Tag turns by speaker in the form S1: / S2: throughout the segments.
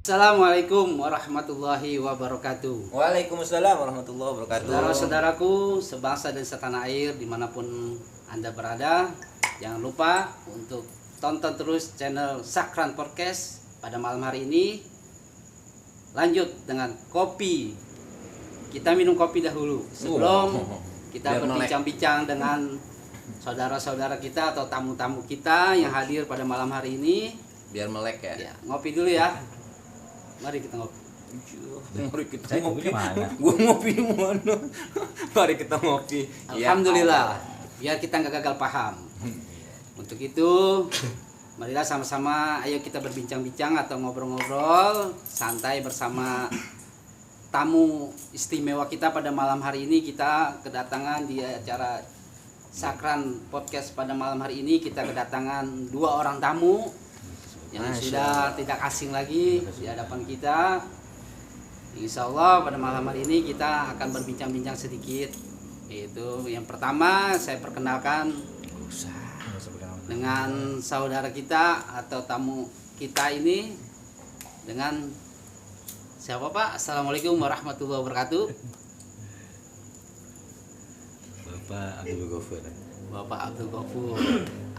S1: Assalamualaikum warahmatullahi wabarakatuh.
S2: Waalaikumsalam warahmatullahi wabarakatuh.
S1: Saudara-saudaraku sebangsa dan setanah air dimanapun Anda berada, jangan lupa untuk tonton terus channel Sakran Podcast pada malam hari ini. Lanjut dengan kopi. Kita minum kopi dahulu sebelum kita berbincang-bincang dengan saudara-saudara kita atau tamu-tamu kita yang hadir pada malam hari ini.
S2: Biar melek ya.
S1: Ngopi dulu ya. Mari kita ngopi.
S2: Mari kita ngopi. Gua ngopi di mana? Mari kita ngopi.
S1: Alhamdulillah. Biar kita nggak gagal paham. Untuk itu, marilah sama-sama ayo kita berbincang-bincang atau ngobrol-ngobrol santai bersama tamu istimewa kita pada malam hari ini. Kita kedatangan di acara Sakran Podcast pada malam hari ini. Kita kedatangan dua orang tamu yang sudah tidak asing lagi di hadapan kita. Insya Allah pada malam hari ini kita akan berbincang-bincang sedikit. Yaitu yang pertama saya perkenalkan dengan saudara kita atau tamu kita ini dengan siapa Pak? Assalamualaikum warahmatullahi wabarakatuh.
S3: Bapak Abdul Ghafur.
S1: Bapak Abdul Ghafur.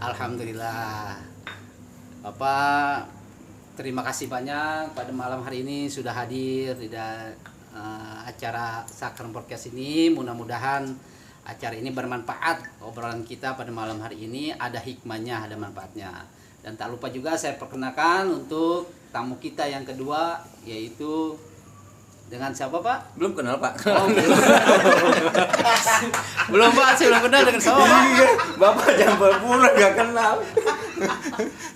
S1: Alhamdulillah. Bapak, terima kasih banyak pada malam hari ini sudah hadir di acara Sakran Podcast ini. Mudah-mudahan acara ini bermanfaat. Obrolan kita pada malam hari ini ada hikmahnya, ada manfaatnya. Dan tak lupa juga saya perkenalkan untuk tamu kita yang kedua, yaitu dengan siapa Pak?
S2: Belum kenal Pak.
S1: Oh, belum Pak, saya belum kenal dengan siapa Pak.
S2: Bapak jangan berpura gak kenal.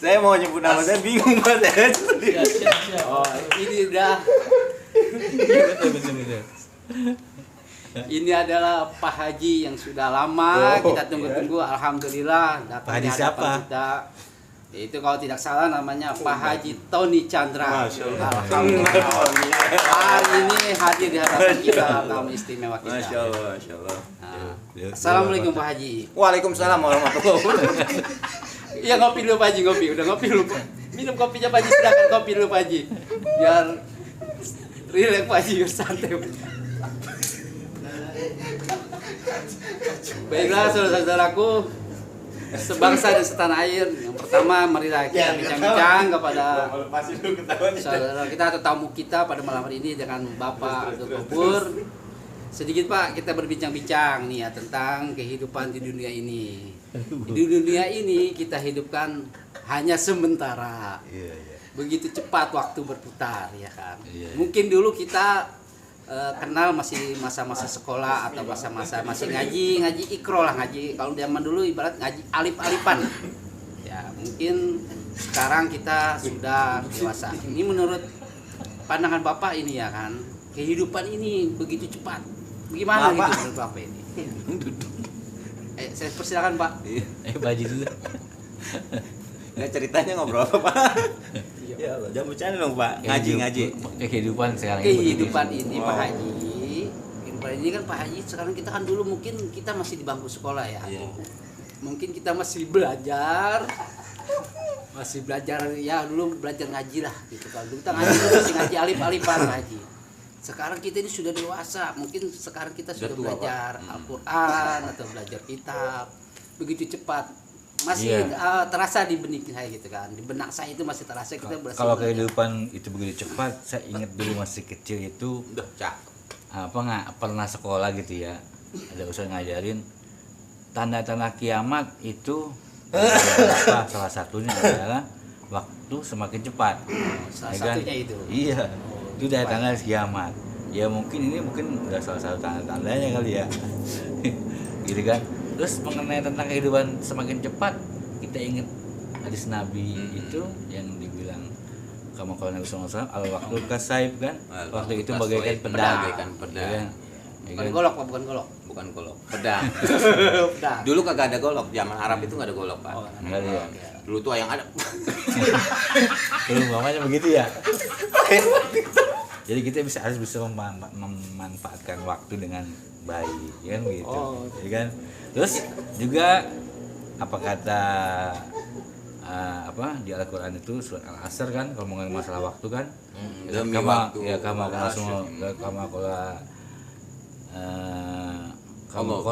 S2: Saya mau nyebut nama saya bingung Pak.
S1: Oh, ini udah. Ini adalah Pak Haji yang sudah lama kita tunggu-tunggu. Alhamdulillah datang di hadapan kita. Itu kalau tidak salah namanya Pak Haji Tony Chandra. Alhamdulillah. Hari ini hadir di hadapan kita tamu istimewa kita.
S2: Masya Allah, Masya Allah.
S1: Nah, Assalamualaikum Pak Haji.
S2: Waalaikumsalam warahmatullahi wabarakatuh.
S1: Iya ngopi dulu Pak Haji, ngopi. Udah ngopi dulu. Minum kopinya Pak Haji, silakan kopi dulu Pak Haji. Biar rileks Pak Haji, biar santai. Baiklah saudara-saudaraku, sebangsa dan setanah air. Yang pertama marilah kita bincang-bincang kepada saudara kita atau tamu kita pada malam hari ini dengan Bapak Abdul Ghafur. Sedikit Pak, kita berbincang-bincang nih ya tentang kehidupan di dunia ini. Di dunia ini kita hidupkan hanya sementara. Begitu cepat waktu berputar ya kan. Mungkin dulu kita kenal masih masa-masa sekolah atau masa-masa masih ngaji ikro lah, ngaji kalau zaman dulu ibarat ngaji alif-alifan ya. Mungkin sekarang kita sudah dewasa. Ini menurut pandangan Bapak ini ya kan, kehidupan ini begitu cepat, bagaimana gitu menurut Bapak ini? Saya persilakan Pak.
S3: Pak Haji dulu.
S2: Ya ceritanya ngobrol apa Pak? Ya Allah, jangan bercanda dong Pak. Ngaji.
S3: Kehidupan sekarang
S1: Kehidupan ini Pak Haji. Kehidupan ini kan Pak Haji sekarang kita kan dulu mungkin kita masih di bangku sekolah ya. Mungkin kita masih belajar. Ya dulu belajar ngaji lah gitu kan. Dulu kita ngaji masih ngaji alif-alifan Haji. Sekarang kita ini sudah dewasa, mungkin sekarang kita sudah belajar Al-Quran atau belajar kitab. Begitu cepat. Masih terasa di benak saya gitu kan, di benak saya itu masih terasa kita berasa.
S3: Kalau kehidupan itu begitu cepat, saya ingat dulu masih kecil itu nggak pernah sekolah gitu ya, ada usaha ngajarin tanda-tanda kiamat itu salah satunya adalah waktu semakin cepat.
S1: Salah satunya itu.
S3: Iya, itu dari tanda kiamat. Ya mungkin udah salah satu tanda-tandanya kali ya, gitu kan. Terus mengenai tentang kehidupan semakin cepat, kita ingat hadis Nabi itu yang dibilang kamu kalau Nabi SAW al-waktu kasaib kan, waktu itu bagaikan pedang.
S1: Bukan golok Pak,
S2: bukan golok, pedang. Dulu kagak ada golok, zaman Arab itu nggak ada golok Pak.
S3: Enggak ya.
S2: Dulu tuh yang ada.
S3: Dulu mamanya begitu ya. Jadi kita harus bisa memanfaatkan waktu dengan baik, ya kan begitu. Ya kan. Terus juga apa kata di Al-Qur'an itu surat Al-Asr kan kalau ngomongin masalah waktu kan.
S2: Demi
S3: Kama
S2: waktu.
S3: ya kama kalau semua kama kalau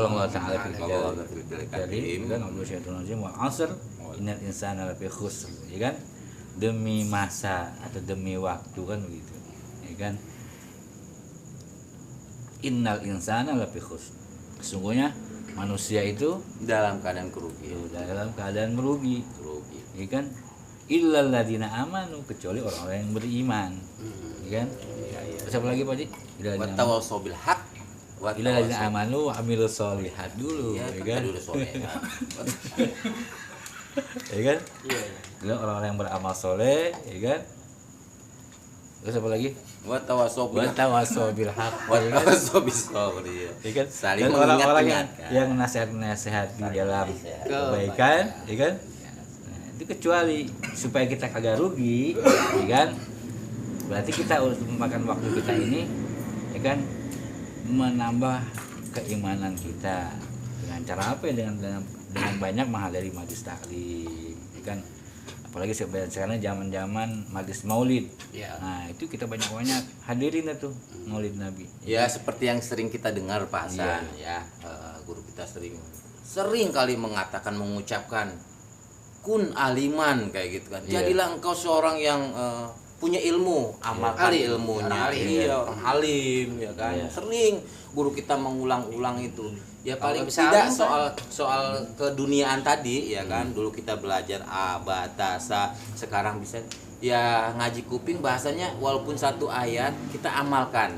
S3: Allah Ta'ala jadi kan Allah syaitan rajim wa asr innal insana lafi khusr ya kan, demi masa atau demi waktu kan begitu ya kan, innal insana lafi khusr, sesungguhnya manusia itu
S2: dalam keadaan kerugian.
S3: dalam keadaan merugi ya kan, illal ladzina amanu, kecuali orang-orang yang beriman ya kan. Terus apa lagi Pak Ji?
S2: Wa tawassaw bil haq wa
S3: Illal ladzina amanu wa amilus sholihat dulu
S2: ya
S3: ya
S2: kan
S3: kan.
S2: dulu soleh kan.
S3: Ya kan? Iya. Orang-orang yang beramal soleh, ya kan? Terus apa lagi?
S2: Wa tawassaw bil haq
S3: Watawasau bil haq.
S2: wa tawassaw bis sabr.
S3: Ya kan?
S2: Saling
S3: Dan orang-orang
S2: mengingat-ingatkan.
S3: yang nasihat-nasihat di dalam kebaikan, ya kan? Nah, itu kecuali supaya kita kagak rugi, ya kan? Berarti kita harus memakan waktu kita ini, ya kan? Menambah keimanan kita dengan cara apa ya? Dengan banyak menghadiri majlis taklim, ya kan? Apalagi sekarang zaman-zaman majlis maulid.
S1: Ya.
S3: Nah, itu kita banyak-banyak hadirin itu maulid Nabi.
S2: Ya seperti yang sering kita dengar Pak Hasan ya, guru kita sering kali mengucapkan kun aliman kayak gitu kan.
S3: Iya.
S2: Jadilah engkau seorang yang punya ilmu, amalkan
S1: Alim.
S2: ilmunya.
S1: Orang alim.
S2: Iya, orang alim ya kan.
S3: Iya.
S2: Sering guru kita mengulang-ulang itu. Ya
S1: Kalau
S2: paling
S1: bisa
S2: tidak
S1: alim,
S2: soal keduniaan tadi ya kan. Dulu kita belajar batasa, sekarang bisa ya ngaji kuping bahasanya walaupun satu ayat kita amalkan.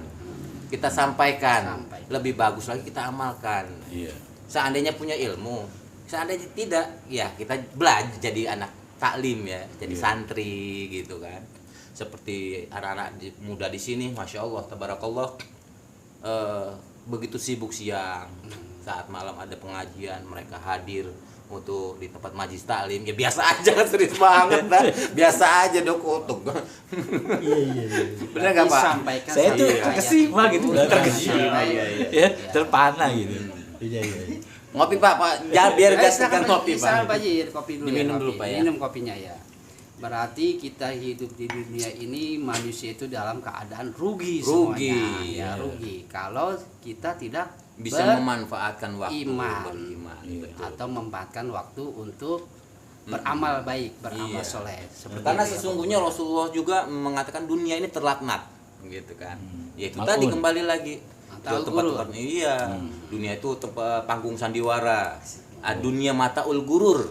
S2: Kita sampaikan. Lebih bagus lagi kita amalkan.
S3: Iya.
S2: Seandainya punya ilmu, seandainya tidak, ya kita belajar jadi anak taklim ya, jadi
S3: Iya.
S2: santri gitu kan. Seperti anak-anak muda di sini, masya Allah, tabarakallah, begitu sibuk siang, saat malam ada pengajian, mereka hadir untuk di tempat majlis taklim. Ya biasa aja kan, serius banget kan, biasa aja dokutuk.
S3: Iya.
S2: Bener nggak Pak?
S1: Sampaikan
S3: Saya tuh
S1: sampai
S3: terkesima
S1: ayat.
S3: gitu,
S2: Terkesima, iya.
S3: ya, terpana gitu. Iya.
S2: Ngopi Pak, jangan biar gas
S1: Silakan
S2: ngopi
S1: bisa,
S2: Pak.
S1: Pak Ji, kopi dulu.
S2: Diminum
S1: ya,
S2: dulu,
S1: kopi.
S2: Pak, ya.
S1: Minum kopinya ya. Berarti kita hidup di dunia ini manusia itu dalam keadaan rugi
S2: Rugi,
S1: semuanya.
S2: ya.
S1: Rugi kalau kita tidak
S2: Bisa memanfaatkan waktu
S1: beriman.
S2: beriman, betul.
S1: Atau memanfaatkan waktu untuk beramal baik, beramal
S2: Iya.
S1: soleh. Seperti
S2: Karena
S1: itu ya,
S2: sesungguhnya Rasulullah juga mengatakan dunia ini terlaknat, gitu kan. Ya itu
S3: Mal'un.
S2: tadi kembali lagi
S1: Mata
S2: ke tempat-tempat
S1: ul-gurur.
S2: iya. Dunia itu panggung sandiwara. Dunia mata ul gurur.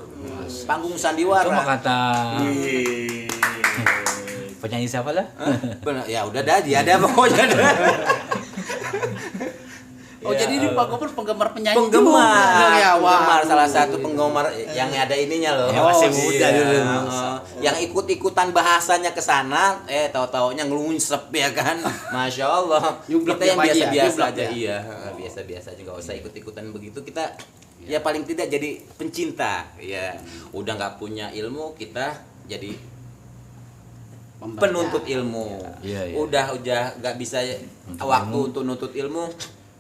S2: Panggung sandiwara.
S3: Cuma kata
S2: Ih.
S3: penyanyi siapa lah?
S2: Benar, ya udah dah dia ada pokoknya dah.
S1: Oh, jadi ini Pak Gubernur penggemar penyanyi
S2: Penggemar,
S1: juga. Ya, wah.
S2: penggemar salah satu penggemar yang ada ininya loh.
S3: Yang masih muda
S2: iya.
S3: dulu.
S2: Yang ikut-ikutan bahasanya ke sana, tahu-taunya ngelunsep ya kan. Masya Allah.
S1: Nyublek
S2: Kita yang
S1: dia, Pak, ya?
S2: biasa-biasa
S1: Nyublek
S2: aja,
S1: ya?
S2: iya. Biasa-biasa aja, nggak usah ikut-ikutan begitu. Kita ya paling tidak jadi pencinta. Ya, udah nggak punya ilmu, kita jadi
S1: Pembaca.
S2: penuntut ilmu.
S3: Iya.
S2: Udah nggak bisa
S3: Nuntut
S2: waktu
S3: ilmu.
S2: untuk nuntut ilmu.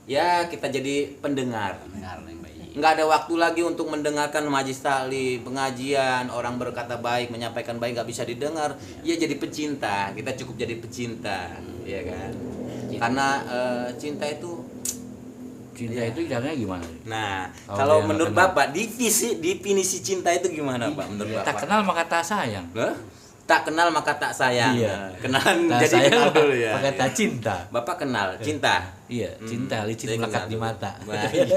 S2: Ya kita jadi pendengar.
S1: Dengar yang baik.
S2: Nggak ada waktu lagi untuk mendengarkan majlis taklim, pengajian, orang berkata baik, menyampaikan baik nggak bisa didengar. Ya jadi pecinta. Kita cukup jadi pecinta, ya kan? Karena cinta itu.
S3: Cinta itu caranya gimana?
S2: Nah,
S3: Kalau
S2: kalau
S3: dia
S2: menurut
S3: nggak
S2: Bapak definisi cinta itu gimana Pak? Menurut
S3: Tak
S2: Bapak?
S3: kenal maka tak sayang.
S2: Hah? Tak kenal maka tak sayang.
S3: Iya.
S2: Kenalan
S3: Tak
S2: jadi
S3: sayang
S2: kenal dulu ya.
S3: pakai tak cinta.
S2: Bapak kenal cinta.
S3: Iya, cinta licin
S2: Saya
S3: melekat
S2: kenal
S3: di
S2: dulu.
S3: mata.
S2: Baik.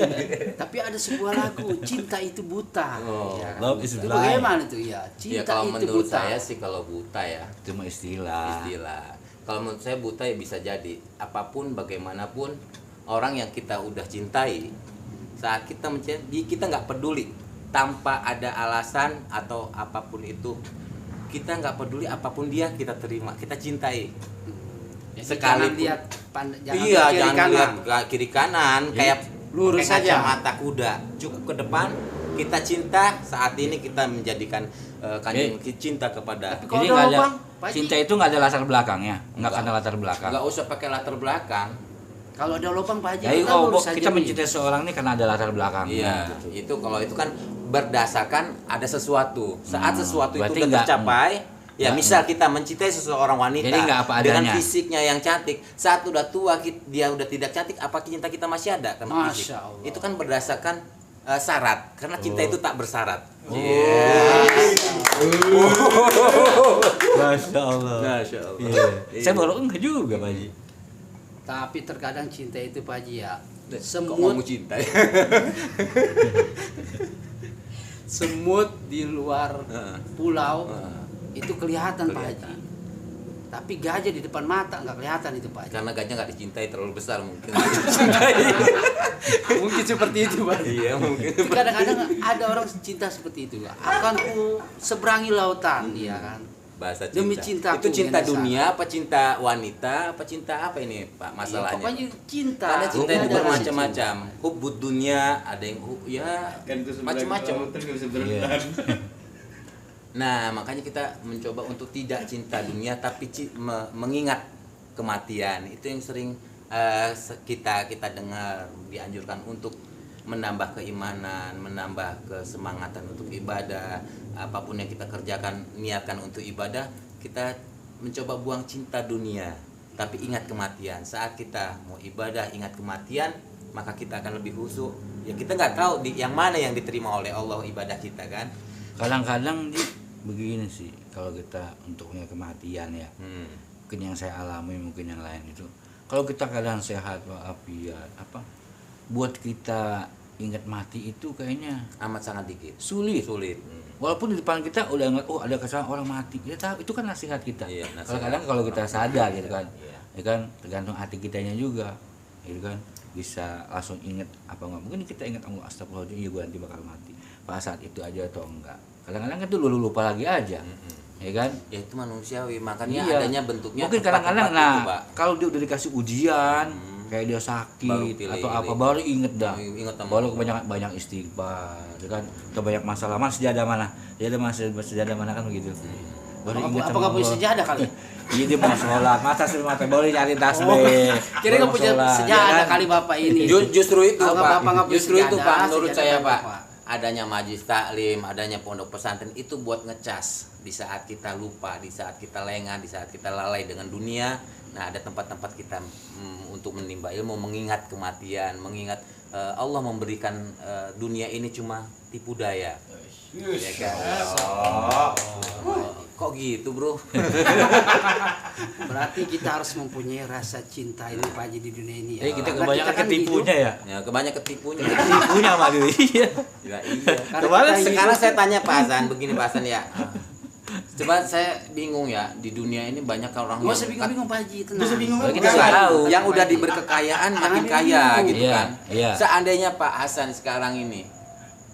S1: Tapi ada sebuah lagu, cinta itu buta.
S2: Oh,
S1: Ya.
S3: love is
S1: Itu
S3: blind.
S1: bagaimana itu ya?
S2: Ya
S1: Cinta
S2: kalau
S1: itu
S2: menurut
S1: buta.
S2: saya sih kalau buta ya
S3: Cuma istilah.
S2: istilah. Kalau menurut saya buta ya bisa jadi apapun bagaimanapun orang yang kita udah cintai saat kita mencintai kita nggak peduli tanpa ada alasan atau apapun itu kita nggak peduli apapun dia kita terima kita cintai.
S1: Jadi
S2: Sekalipun-
S1: jangan lihat jangan
S2: Iya
S1: kiri
S2: jangan
S1: kanan.
S2: lihat kiri kanan kayak
S1: lurus
S2: pakai
S1: saja.
S2: kacamata kuda cukup ke depan kita cinta saat ini kita menjadikan kanjeng cinta kepada
S1: Tapi kalau
S3: Jadi
S1: ada
S3: nggak ada
S1: lubang, Pak Haji.
S3: cinta itu nggak ada latar belakangnya, nggak
S2: Nggak.
S3: ada latar belakang.
S2: nggak usah pakai latar belakang.
S1: Kalau ada lubang Pak Haji,
S3: Jadi
S1: kita
S3: kalau
S1: lurus saja
S3: kita
S1: nih.
S3: mencintai seorang ini karena ada latar belakang.
S2: Iya,
S3: gitu.
S2: itu kalau itu kan berdasarkan ada sesuatu. Saat sesuatu itu
S3: berarti
S2: udah tercapai, ya
S3: nggak-
S2: misal kita mencintai seseorang wanita
S3: Jadi nggak apa
S2: dengan
S3: adanya.
S2: fisiknya yang cantik, saat udah tua dia udah tidak cantik, apa cinta kita masih ada karena fisik?
S1: Masya Allah.
S2: Itu kan berdasarkan syarat, karena cinta itu tak bersyarat.
S3: Masya Allah.
S2: Masya Allah.
S3: Iya. Saya baru enggak juga Pak Haji.
S1: Tapi terkadang cinta itu Pak Haji ya,
S2: Kok mau cinta?
S1: semut di luar pulau
S2: Heeh.
S1: itu kelihatan Pak
S2: Kelihatan.
S1: Haji. Tapi gajah di depan mata nggak kelihatan itu Pak Haji.
S2: Karena gajah nggak dicintai terlalu besar mungkin.
S1: Mungkin seperti itu Pak Haji.
S2: Iya mungkin.
S1: Tapi kadang-kadang ada orang cinta seperti itu. Akan ku seberangi lautan, ya kan.
S2: Bahasa cinta.
S1: Demi cintaku,
S2: Itu cinta
S1: Ganesha.
S2: dunia apa cinta wanita apa cinta apa ini Pak
S1: Ya,
S2: masalahnya?
S1: pokoknya cinta.
S2: Karena cinta itu
S1: Ada
S2: bermacam-macam. Hubbud dunia, ada yang ya
S4: Kan itu
S2: macam-macam.
S4: nggak bisa
S3: Iya.
S4: berenang.
S2: Nah, makanya kita mencoba untuk tidak cinta dunia tapi mengingat kematian. Itu yang sering kita dengar dianjurkan untuk menambah keimanan, menambah kesemangatan untuk ibadah. Apapun yang kita kerjakan, niatkan untuk ibadah, kita mencoba buang cinta dunia, tapi ingat kematian. Saat kita mau ibadah, ingat kematian, maka kita akan lebih khusyuk. Ya kita nggak tahu yang mana yang diterima oleh Allah ibadah kita kan.
S3: Kadang-kadang begini sih, kalau kita untuk punya kematian ya,
S2: Hmm.
S3: mungkin yang saya alami, mungkin yang lain itu, kalau kita keadaan sehat walafiat, buat kita ingat mati itu kayaknya
S2: Amat sangat dikit.
S3: sulit.
S2: Sulit.
S3: Walaupun di depan kita udah ngeliat, oh ada kesalahan orang mati, kita tahu itu kan nasihat kita.
S2: Iya, nasihat.
S3: Kadang-kadang kalau kita sadar gitu kan,
S2: Iya.
S3: ya kan tergantung hati kitanya juga, gitu kan, bisa langsung inget apa enggak. Mungkin kita ingat Allah, astagfirullahaladzim, iya gue nanti bakal mati. Pada saat itu aja atau enggak. Kadang-kadang kan itu lupa lagi aja, ya kan.
S2: Ya itu manusiawi, makanya
S3: Iya.
S2: adanya bentuknya
S3: Mungkin
S2: tepat-tepat
S3: kadang-kadang,
S2: itu,
S3: nah
S2: Pak.
S3: kalau dia udah dikasih ujian, kayak dia
S2: Baru
S3: sakit
S2: pilih,
S3: atau apa,
S2: pilih.
S3: baru inget dah.
S2: Inget sama
S3: Baru
S2: Allah.
S3: banyak istighfar, ya kan. Atau banyak masalah, mas sejadah mana? Sejadah mana kan begitu. Baru inget
S1: Apa nggak punya sejadah kali?
S3: Iya dia mau sholat, masa sih mata baru nyari tasbih.
S1: Kira nggak
S3: baru
S1: punya
S3: sholat,
S1: sejadah
S3: ya kan?
S1: kali bapak ini.
S2: Justru itu
S1: Kalau
S2: Pak,
S1: Bapak nggak punya
S2: justru itu
S1: sejadah,
S2: Pak, menurut
S1: sejadah
S2: saya
S1: Bapak.
S2: Pak, adanya majlis taklim, adanya pondok pesantren itu buat ngecas di saat kita lupa, di saat kita lengah, di saat kita lalai dengan dunia. Nah, ada tempat-tempat kita untuk menimba ilmu, mengingat kematian, mengingat Allah memberikan dunia ini cuma tipu daya. Ya kan? Kok gitu, Bro?
S1: Berarti kita harus mempunyai rasa cinta ini Pak Haji di dunia ini ya.
S3: Jadi kita
S1: Karena
S3: kebanyakan
S1: kan
S3: ketipunya ya.
S2: Ya, kebanyakan ketipunya.
S3: Ketipunya Pak Dewi. Iya.
S2: Ya, iya.
S1: Karena
S3: Kemarin
S1: kita
S2: Sekarang
S1: hidup-
S2: saya tanya Pak Hasan, begini Pak Hasan ya. Coba saya bingung ya, di dunia ini banyak orang
S1: Nggak usah bingung-bingung Pak Haji, tenang.
S4: Bisa bingung
S3: Kita
S2: Bukan,
S3: nggak tahu.
S2: yang udah diberi kekayaan makin
S1: Jangan
S2: kaya
S1: bingung.
S2: gitu
S3: Iya,
S2: kan.
S3: iya.
S2: Seandainya Pak Hasan sekarang ini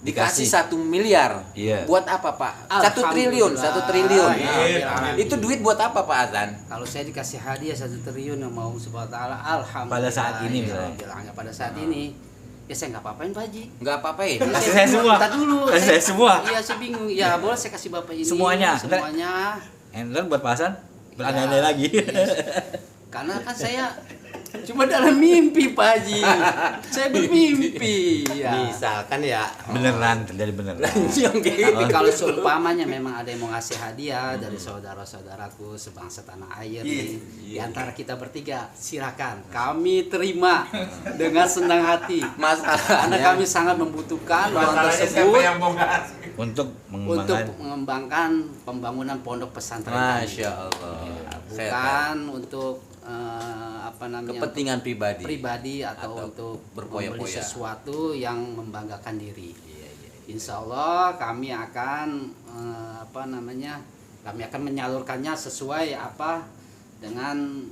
S2: dikasih
S3: Dikasih.
S2: 1 miliar,
S3: Iya.
S2: buat apa Pak? 1 triliun,
S1: Alhamdulillah.
S2: 1 triliun.
S1: Alhamdulillah.
S2: Itu duit buat apa Pak Hasan?
S1: Kalau saya dikasih hadiah 1 triliun yang mau subhanahu wa ta'ala, alhamdulillah.
S3: Pada saat ini
S1: Ya,
S3: misalnya.
S1: bilangnya pada saat ini, ya saya nggak apa-apain Pak Haji.
S2: Nggak apa-apain.
S3: Kasih saya semua.
S1: Entar dulu.
S3: Kasih saya semua.
S1: Iya, saya bingung. Ya, boleh saya kasih Bapak ini.
S3: Semuanya.
S1: Semuanya.
S3: Ender buat Pak Hasan berandai-andai
S1: Ya,
S3: lagi.
S1: yes. Karena kan saya cuma dalam mimpi Pak Haji. Saya bermimpi. Ya.
S2: Misalkan ya.
S3: Beneran terjadi beneran.
S2: Yang gitu.
S1: Tapi kalau seumpamanya memang ada yang mau ngasih hadiah dari saudara-saudaraku sebangsa tanah air nih, di antara kita bertiga, silakan kami terima dengan senang hati. Karena
S2: Masalahnya
S1: kami sangat membutuhkan uang
S4: Masalahnya siapa
S1: tersebut
S4: yang mau ngasih?
S3: Untuk
S1: untuk
S3: mengembangkan
S1: mengembangkan pembangunan pondok pesantren kami.
S2: Masya Allah. Saya
S1: Bukan untuk apa
S2: tahu.
S1: namanya
S2: Kepentingan pribadi.
S1: pribadi atau
S2: Atau
S1: untuk
S2: berpoya-poya.
S1: membeli sesuatu yang membanggakan diri.
S2: Iya, iya.
S1: Insya Allah kami akan kami akan menyalurkannya sesuai dengan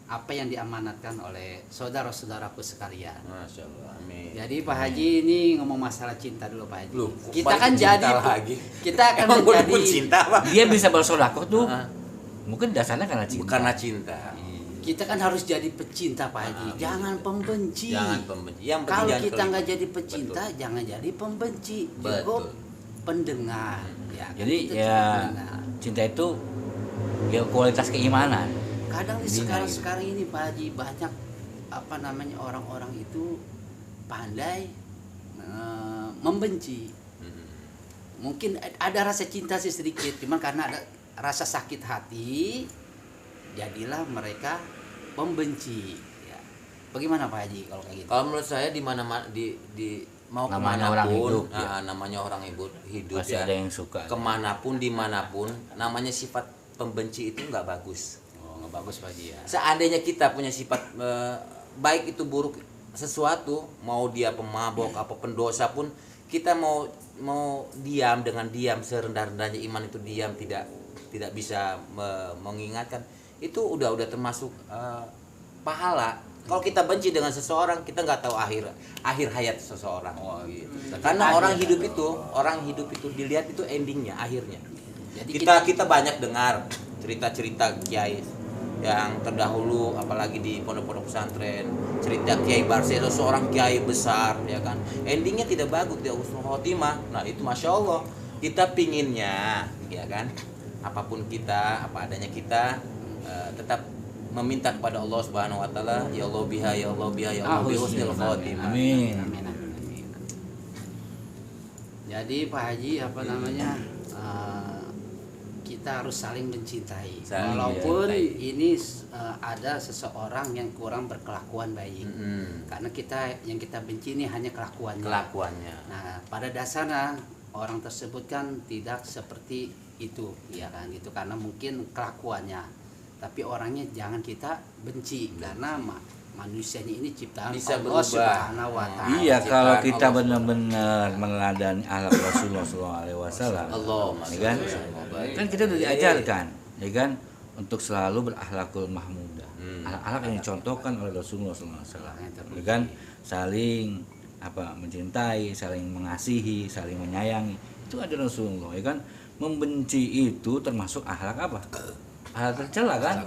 S1: apa yang diamanatkan oleh saudara-saudaraku sekalian.
S2: Masya Allah. Amin.
S1: Jadi Pak Haji ini ngomong masalah cinta dulu Pak Haji.
S2: Loh,
S1: Kita
S2: balik
S1: kan
S2: ke cinta
S1: jadi
S2: lagi.
S1: kita akan
S2: Emang boleh
S1: menjadi
S2: pun cinta Pak?
S3: dia bisa bersodakoh tuh.
S2: Ah.
S3: Mungkin dasarnya karena cinta.
S2: Karena cinta.
S1: kita kan harus jadi pecinta Pak Haji, jangan pembenci.
S2: Jangan pembenci. Yang penting
S1: Kalau
S2: jangan
S1: kita
S2: kelima.
S1: nggak jadi pecinta, jangan jadi pembenci. Cukup
S2: Betul.
S1: pendengar. Ya, kan?
S3: Jadi
S1: Kita
S3: ya
S1: cukup pendengar.
S3: cinta itu ya kualitas keimanan.
S1: Kadang di
S3: Bina
S1: sekarang ini Pak Haji banyak orang-orang itu pandai membenci. mungkin ada rasa cinta sih sedikit, cuman karena ada rasa sakit hati, jadilah mereka pembenci. Ya. Bagaimana Pak Haji kalau kayak gitu?
S2: Kalau menurut saya di mana di mau
S3: Namanya
S2: kemanapun,
S3: orang hidup,
S2: namanya orang hidup
S3: pasti
S2: ya.
S3: ada yang suka.
S2: Kemanapun, dimanapun, namanya sifat pembenci itu nggak bagus.
S1: Oh, nggak bagus Pak Haji ya.
S2: Seandainya kita punya sifat baik itu buruk sesuatu, mau dia pemabok apa pendosa pun, kita mau diam dengan diam, serendah-rendahnya iman itu diam, tidak bisa mengingatkan, itu udah termasuk pahala. Kalau kita benci dengan seseorang, kita nggak tahu akhir hayat seseorang.
S1: Oh, gitu.
S2: Karena orang hidup itu dilihat itu endingnya, akhirnya.
S1: Jadi
S2: Kita banyak dengar cerita-cerita kiai yang terdahulu, apalagi di pondok-pondok pesantren, cerita Kiai Barseso, seorang kiai besar, ya kan, endingnya tidak bagus, tidak husnul khotimah. Nah itu masya Allah, kita pinginnya, ya kan, apapun kita, apa adanya kita, tetap meminta kepada Allah Subhanahu Wa Taala, ya Allah biha, ya Allah biha, ya Allah bi husnul khotimah.
S3: Amin.
S1: Amin. Jadi Pak Haji apa namanya, kita harus saling mencintai.
S2: Saling
S1: Walaupun
S2: mencintai.
S1: ini ada seseorang yang kurang berkelakuan baik. Karena yang kita benci ini hanya kelakuannya. Nah, pada dasarnya orang tersebut kan tidak seperti itu, ya kan? Gitu karena mungkin kelakuannya. Tapi orangnya jangan kita benci karena manusianya ini ciptaan
S2: Bisa
S1: Allah
S2: berubah.
S1: Subhanahu wa taala.
S3: Iya, kalau
S2: Ciptaan
S3: kita
S2: Allah
S3: benar-benar meneladani akhlak Rasulullah SAW,
S2: Allahumma
S3: ya kan?
S2: sholli wa barik.
S3: Kan kita udah diajarkan, ya kan, untuk selalu berakhlakul mahmudah. Akhlak yang dicontohkan oleh Rasulullah SAW, ya kan, saling mencintai, saling mengasihi, saling menyayangi. Itu ada Rasulullah, ya kan. Membenci itu termasuk akhlak apa? Akhlak tercela kan?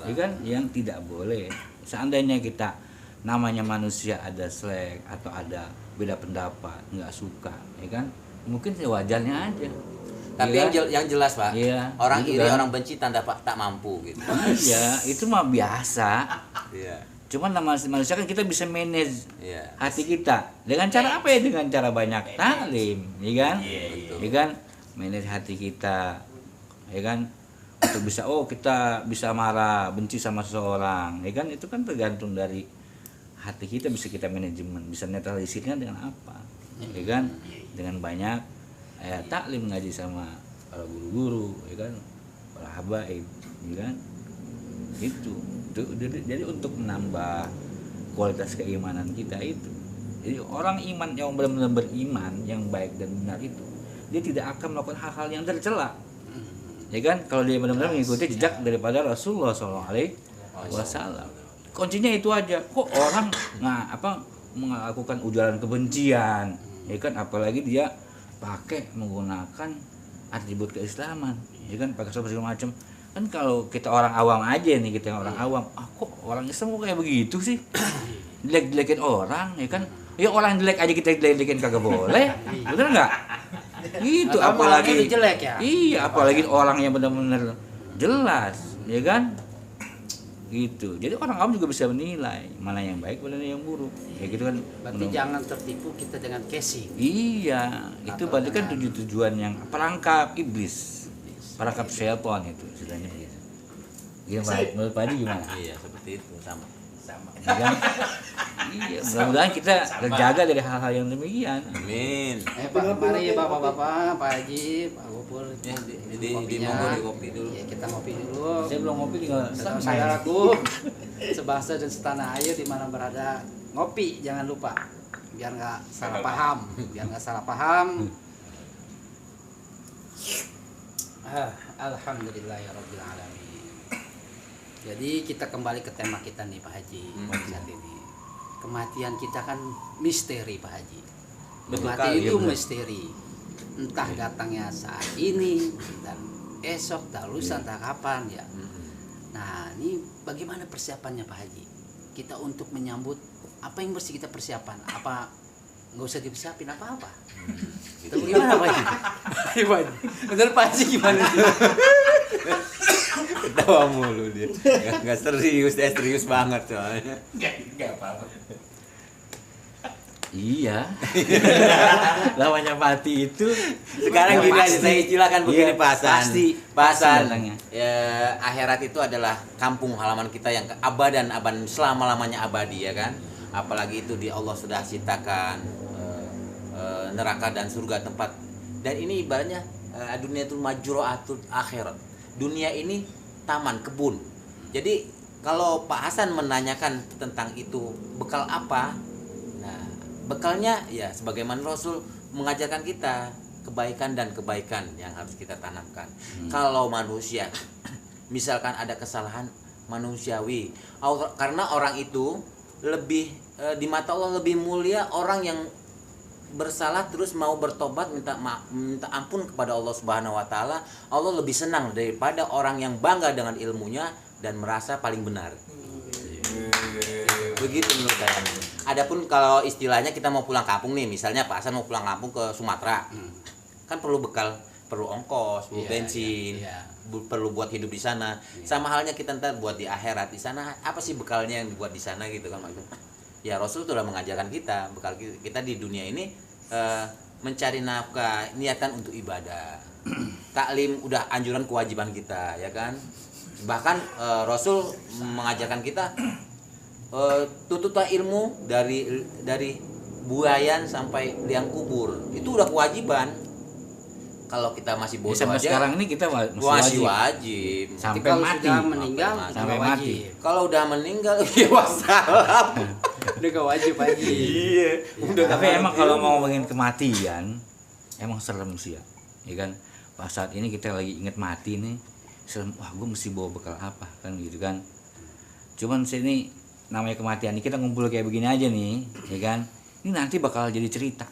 S3: Ya kan, yang tidak boleh. Seandainya kita namanya manusia ada selek atau ada beda pendapat, nggak suka, ya kan? Mungkin wajarnya aja.
S2: Tapi
S3: Ya kan?
S2: yang jelas Pak,
S3: Iya,
S2: orang
S3: gitu
S2: iri,
S3: kan.
S2: orang benci tanda tak mampu gitu.
S3: Iya, itu mah biasa.
S2: Iya.
S3: Cuman nama manusia kan kita bisa manage
S2: Iya.
S3: hati kita dengan cara apa ya? Dengan cara banyak taklim, ya kan?
S2: betul.
S3: Ya kan? Manage hati kita, ya kan? Untuk kita bisa marah, benci sama seseorang, ya kan? Itu kan tergantung dari hati kita, bisa kita manajemen, bisa netralisirnya dengan apa, ya kan? Dengan banyak taklim, ngaji sama para guru-guru, ya kan? Para habaib, ya kan? Itu. Jadi untuk menambah kualitas keimanan kita itu. Jadi orang iman yang benar-benar beriman, yang baik dan benar itu, dia tidak akan melakukan hal-hal yang tercela. Ya kan, kalau dia benar-benar mengikuti jejak daripada Rasulullah SAW. Kuncinya itu aja. Kok orang melakukan ujaran kebencian, ya kan, apalagi dia pakai menggunakan atribut keislaman, ya kan, pakai segala macam. Kan kalau kita orang awam aja nih, kita orang awam, kok orang Islam kok kayak begitu sih? Jelek-jelekin orang, ya kan? Ya orang jelek aja kita jelek-jelekin kagak boleh, bener nggak? Gitu, apalagi
S1: jelek ya.
S3: Iya, apalagi orang yang benar-benar jelas, ya kan? Gitu. Jadi orang awam juga bisa menilai mana yang baik, mana yang buruk. Ya gitu kan.
S1: Berarti jangan tertipu kita dengan casing.
S3: Iya, itu
S1: Atau
S3: berarti kan
S1: dengan-
S3: tujuan yang perangkap iblis, perangkap syaitan itu istilahnya. Gimana? Menurut Pak Haji gimana?
S2: Iya, seperti itu sama.
S3: Ya kan? Iya, mudah-mudahan kita terjaga dari hal-hal yang demikian.
S2: Amin.
S1: Pak, mari Bapak-bapak, Pak Haji, Pak Gopur.
S2: Ya, di
S1: kopinya.
S2: monggo di kopi dulu.
S1: Ya, kita ngopi dulu.
S3: Saya belum ngopi tinggal
S1: Saudaraku, sebangsa dan setanah air di mana berada, ngopi jangan lupa. Biar nggak salah paham, Alhamdulillahirabbil alamin. Jadi kita kembali ke tema kita nih Pak Haji pada saat ini. Kematian kita kan misteri Pak Haji.
S2: Betul
S1: Mati
S2: kali,
S1: itu
S3: ya benar.
S1: misteri. Entah datangnya saat ini dan esok, tak lusa, entah kapan ya. Nah, ini bagaimana persiapannya Pak Haji? Kita untuk menyambut apa yang mesti kita persiapan? Apa nggak usah dipersiapin apa-apa? Itu gimana Pak Haji? Ayo Pak Haji. Menurut Pak Haji gimana?
S2: Ketawa mulu dia. Enggak serius, dia serius banget soalnya.
S3: Enggak apa-apa. Iya. Namanya mati itu
S2: Sekarang gini aja
S3: pasti.
S2: saya istilahkan begini
S3: Iya,
S2: Pak Hasan.
S3: pasti
S2: Pak Hasan,
S3: datangnya.
S2: ya, akhirat itu adalah kampung halaman kita yang abadan selama-lamanya abadi ya kan. Apalagi itu di Allah sudah ciptakan neraka dan surga tempat. Dan ini ibaratnya dunia itu majru'atul akhirat. Dunia ini taman kebun. Jadi kalau Pak Hasan menanyakan tentang itu bekal apa? Nah, bekalnya ya sebagaimana Rasul mengajarkan kita kebaikan dan kebaikan yang harus kita tanamkan. Kalau manusia misalkan ada kesalahan manusiawi, karena orang itu lebih di mata Allah lebih mulia orang yang bersalah terus mau bertobat minta ampun kepada Allah Subhanahu wa taala. Allah lebih senang daripada orang yang bangga dengan ilmunya dan merasa paling benar. Begitu menurut saya. Adapun kalau istilahnya kita mau pulang kampung nih, misalnya Pak Hasan mau pulang kampung ke Sumatera, kan perlu bekal, perlu ongkos, perlu bensin, perlu buat hidup di sana. Sama halnya kita ntar buat di akhirat di sana, apa sih bekalnya yang dibuat di sana gitu kan maksudnya. Ya Rasul sudah mengajarkan kita, bekal kita di dunia ini mencari nafkah, niatan untuk ibadah. Taklim udah anjuran kewajiban kita, ya kan? Bahkan Rasul mengajarkan kita tututlah ilmu dari buayan sampai liang kubur. Itu udah kewajiban. Kalau kita masih bodoh
S3: sampai
S2: aja,
S3: sekarang ini kita
S2: masih wajib.
S3: Sampai
S1: kalau
S3: mati.
S1: sudah meninggal
S3: Sampai
S1: juga
S3: mati.
S1: wajib.
S2: Kalau udah meninggal, ya wassalam.
S1: Udah gak wajib lagi.
S2: Iya. Udah
S3: Tapi emang kalau mau ngomongin kematian, emang serem sih ya. Ya kan? Pas saat ini kita lagi inget mati nih, serem. Wah, gue mesti bawa bekal apa kan gitu kan. Cuman sini namanya kematian ini kita ngumpul kayak begini aja nih, ya kan? Ini nanti bakal jadi cerita.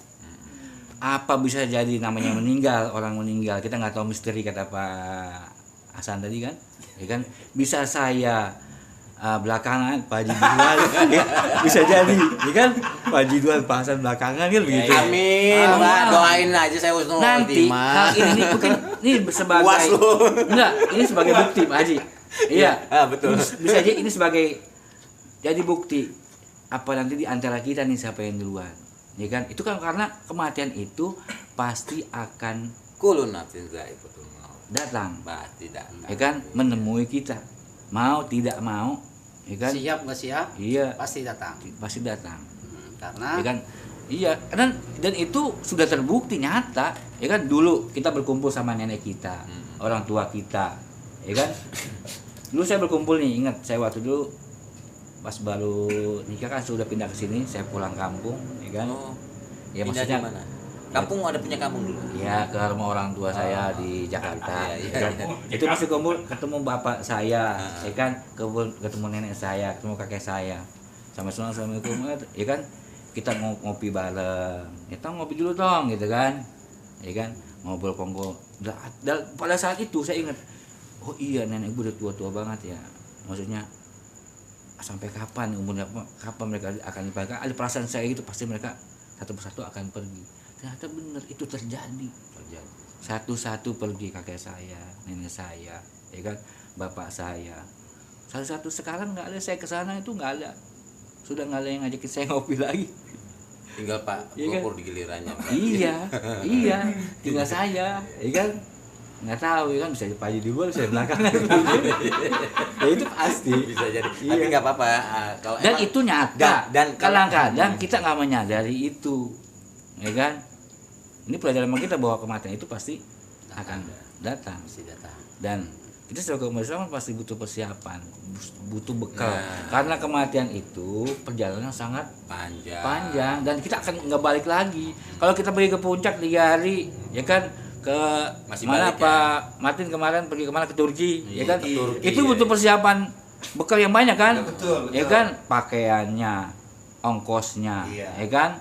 S3: Apa bisa jadi namanya meninggal, orang meninggal. Kita nggak tahu misteri kata Pak Hasan tadi kan. Ya kan? Bisa saya belakangan Pak Haji duluan ya, bisa jadi, ya kan? Pak Haji duluan, Pak Hasan belakangan kan begitu.
S2: Amin, Pak. Doain aja saya Husnul
S3: Nanti
S2: Khotimah.
S3: ini mungkin ini sebagai
S2: Puas lu.
S3: enggak, ini sebagai bukti Pak Haji. Iya.
S2: Betul.
S3: Bisa aja ini sebagai jadi bukti apa nanti di antara kita nih siapa yang duluan. Ya kan? Itu kan karena kematian itu pasti akan
S2: Kulun nafsin dha'iqatul maut.
S3: datang.
S2: Pasti datang.
S3: Ya kan? Menemui kita. Mau tidak mau, ya kan?
S1: Siap nggak siap?
S3: Iya,
S1: Pasti datang.
S3: pasti datang.
S1: Karena
S3: Ya kan? Iya, dan itu sudah terbukti nyata. Ya kan? Dulu kita berkumpul sama nenek kita, orang tua kita. Ya kan? Dulu saya berkumpul nih, ingat saya waktu dulu pas baru nikah kan sudah pindah ke sini, saya pulang kampung, ya kan?
S2: Oh,
S3: Ya
S2: pindah
S3: maksudnya
S2: di mana? Kampung ada punya kampung dulu.
S3: ya ke rumah orang tua saya di Jakarta.
S2: Iya,
S3: ya kan? Itu masih kumpul ketemu bapak saya, ya kan? Ketemu nenek saya, ketemu kakek saya. Sama Assalamualaikum, ya kan? Kita ngopi bareng. Kita ngopi dulu dong gitu kan. Ya kan? Ngobrol kongko. Pada saat itu saya ingat, oh iya nenek gue udah tua-tua banget ya. Maksudnya sampai kapan umurnya, kapan mereka akan dipanggil. Ada perasaan saya gitu, pasti mereka satu persatu akan pergi. Ternyata benar itu terjadi. Satu-satu pergi, kakek saya, nenek saya, ya kan, bapak saya. Satu-satu sekarang nggak ada, saya kesana itu nggak ada. Sudah nggak ada yang ngajakin saya ngopi lagi.
S2: Tinggal Pak
S3: Iya kan?
S2: Gopur di gilirannya. Pak.
S3: Iya, tinggal saya, ya kan. Nggak tahu ya kan, bisa Pak Haji di luar, bisa belakangan. Ya itu pasti.
S2: Bisa jadi.
S3: Iya.
S2: Tapi nggak apa-apa. Kalau
S3: Dan
S2: emang-
S3: itu nyata.
S2: Dan
S3: kadang-kadang kita nggak menyadari itu, ya kan? Ini pelajaran bagi kita bahwa kematian itu pasti akan datang.
S1: pasti datang.
S3: Dan kita sebagai umat Islam pasti butuh persiapan, butuh bekal.
S2: Nah.
S3: Karena kematian itu perjalanan sangat
S2: panjang.
S3: dan kita akan nggak balik lagi. Kalau kita pergi ke puncak 3 hari, ya kan, ke
S2: Masih
S3: mana
S2: balik,
S3: Pak Martin kemarin pergi kemana, ke Turki, ya kan?
S2: ke Turki,
S3: Itu
S2: ya.
S3: butuh persiapan bekal yang banyak kan?
S4: Ya, betul.
S3: Ya kan, pakaiannya, ongkosnya,
S4: Iya.
S3: ya kan?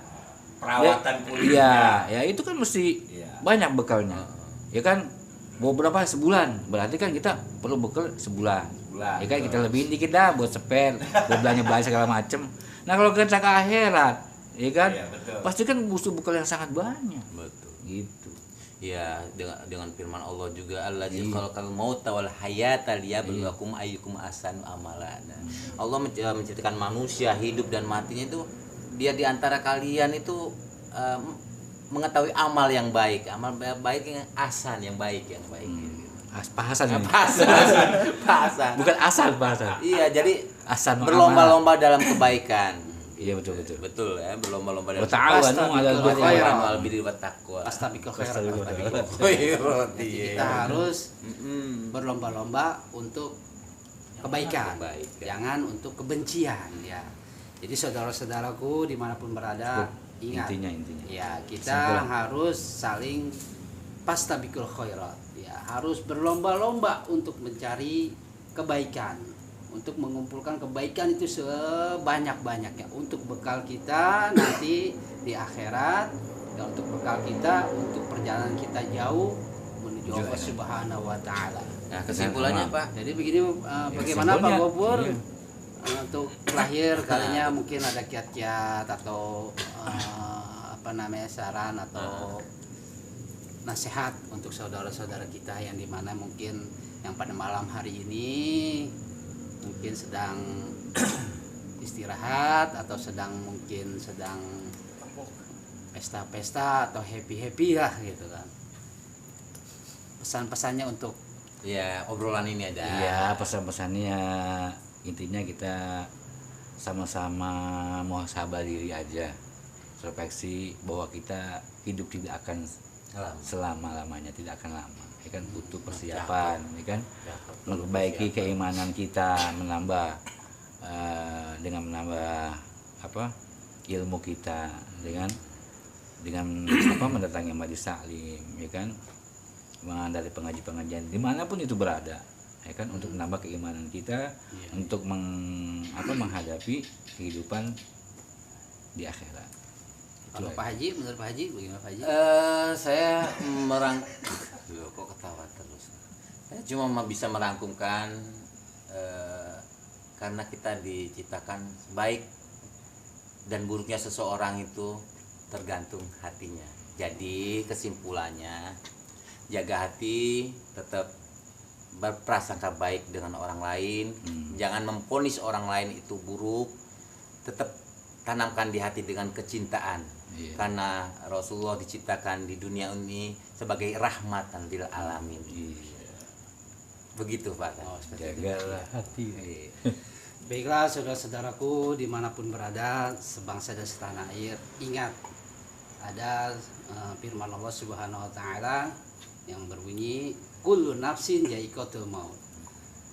S4: Perawatan
S3: Ya,
S4: kulitnya.
S3: iya, ya itu kan mesti
S4: Iya.
S3: banyak bekalnya. Ya kan, mau berapa sebulan? Berarti kan kita perlu bekal sebulan. Ya kan, kita lebihin dikit dah buat spare, buat belanja segala macem. Nah kalau kita ke akhirat, ya kan,
S4: Iya, betul.
S3: pasti kan butuh bekal yang sangat banyak.
S2: Betul.
S3: Gitu.
S2: Ya, dengan firman Allah juga
S3: Iya.
S2: allazi khalaqal mauta wal hayata liyabluwakum ayyukum ahsanu amala. Nah, Allah menciptakan manusia hidup dan matinya itu dia di antara kalian itu mengetahui amal yang baik, yang asan yang baik.
S3: Pahasan ini.
S2: Pahasan.
S3: Bukan asal bahasa.
S2: Iya, jadi
S3: Asan
S2: berlomba-lomba dalam kebaikan.
S3: Iya betul.
S2: Betul ya, berlomba-lomba dalam
S3: Ta'awanu 'alal birri
S2: wal birri wat taqwa.
S1: Astabiqul khairat.
S2: Khairat.
S1: Kita harus berlomba-lomba untuk kebaikan, jangan untuk kebencian ya. Jadi saudara-saudaraku dimanapun berada, ingat
S3: intinya
S1: ya, kita harus saling fastabiqul khairat ya, harus berlomba-lomba untuk mencari kebaikan, untuk mengumpulkan kebaikan itu sebanyak-banyaknya untuk bekal kita nanti di akhirat, dan untuk bekal kita untuk perjalanan kita jauh menuju Allah Subhanahu wa taala.
S2: Nah, kesimpulannya Pak.
S1: Jadi begini, bagaimana Pak Gopur untuk terakhir kalinya mungkin ada kiat-kiat atau saran atau nasihat untuk saudara-saudara kita yang dimana mungkin yang pada malam hari ini mungkin sedang istirahat atau mungkin sedang pesta-pesta atau happy lah gitu kan. Pesan-pesannya untuk
S2: ya obrolan ini ada.
S3: Iya, pesan-pesannya intinya kita sama-sama muhasabah diri aja, refleksi bahwa kita hidup tidak akan selama-lamanya, tidak akan lama, ya kan, butuh persiapan, ya kan, memperbaiki keimanan kita, dengan menambah ilmu kita dengan mendatangi majelis taklim, ya kan, dari pengajian dimanapun itu berada, ya kan, untuk menambah keimanan kita, untuk menghadapi kehidupan di akhirat.
S1: Kalau Pak Haji, menurut Pak Haji bagaimana Pak Haji?
S2: Saya kok ketawa terus. Saya cuma bisa merangkumkan karena kita diciptakan baik dan buruknya seseorang itu tergantung hatinya. Jadi kesimpulannya, jaga hati, tetap berprasangka baik dengan orang lain, jangan memvonis orang lain itu buruk, tetap tanamkan di hati dengan kecintaan. Karena Rasulullah diciptakan di dunia ini sebagai rahmatan lil alamin. Begitu Pak.
S3: Jagalah hati.
S1: Baiklah saudara-saudaraku dimanapun berada, sebangsa dan setanah air, ingat ada firman Allah Subhanahu wa taala yang berbunyi kullu nafsin dha'iqatul maut.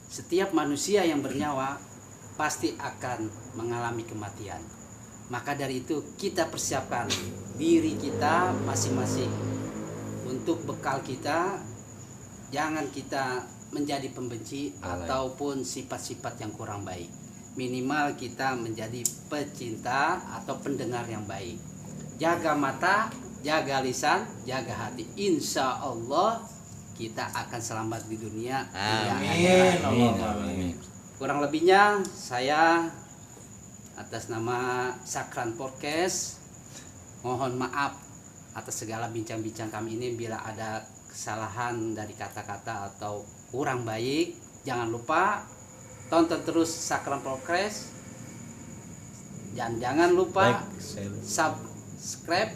S1: Setiap manusia yang bernyawa pasti akan mengalami kematian. Maka dari itu kita persiapkan diri kita masing-masing untuk bekal kita. Jangan kita menjadi pembenci ataupun sifat-sifat yang kurang baik. Minimal kita menjadi pecinta atau pendengar yang baik. Jaga mata, jaga lisan, jaga hati. Insya Allah kita akan selamat di dunia.
S3: Amin.
S1: Kurang lebihnya saya atas nama Sakran Podcast mohon maaf atas segala bincang-bincang kami ini. Bila ada kesalahan dari kata-kata atau kurang baik, jangan lupa tonton terus Sakran Podcast dan jangan lupa subscribe,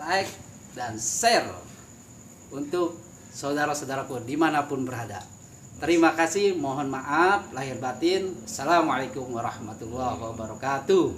S1: like dan share untuk saudara-saudaraku dimanapun berada. Terima kasih, mohon maaf lahir batin. Assalamualaikum warahmatullahi wabarakatuh.